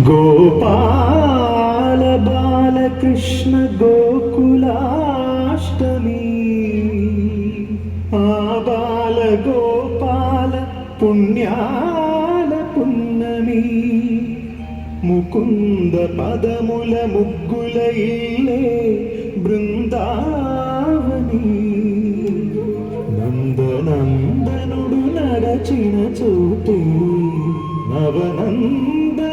గోపాల బాలకృష్ణ గోకులాష్టమి ఆ బాల గోపాల పుణ్యాల పున్నమి ముకుంద పదముల ముగ్గుల ఇల్లే బృందావని నందనందనుడు నడచిన చోటే నవనందనవని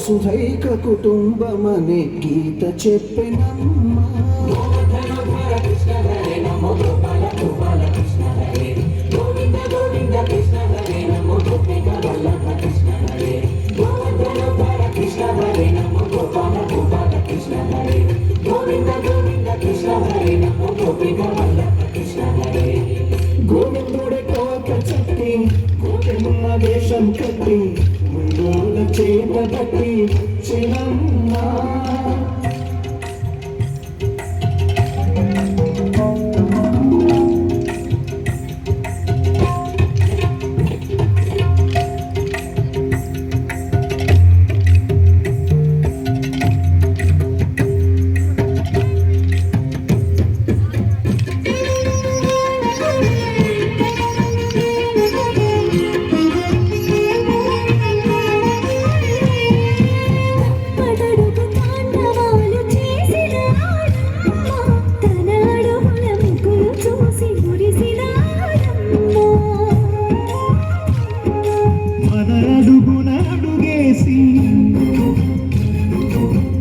సుధైక కుటుంబమనే గీత చెప్పెనమ్మా గోవిందుడి కోక చెట్టి గోవింద వేషం కట్టి ముందోల చేత బట్టి వచ్చినమ్మా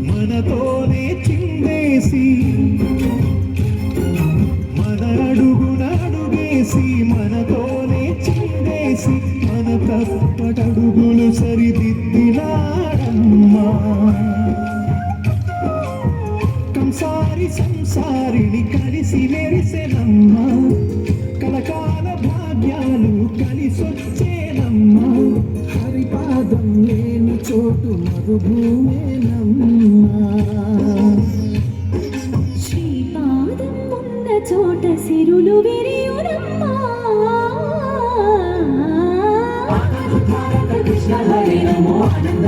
మనతోనే చిందేసి మన అడుగున అడుగేసి మనతోనే చిందేసి మన తప్పటడుగులు సరిదిద్దినాడమ్మా కంసారి సంసారిని కలిసి మెరిసెనమ్మా కలకాల భాగ్యాలు కలిసొచ్చేనమ్మా హరిపాదం లేని చోటు మరుభూమేనమ్మా శ్రీపాదం ఉన్న చోట సిరులు విరియునమ్మా కృష్ణ హరి నమో ఆనంద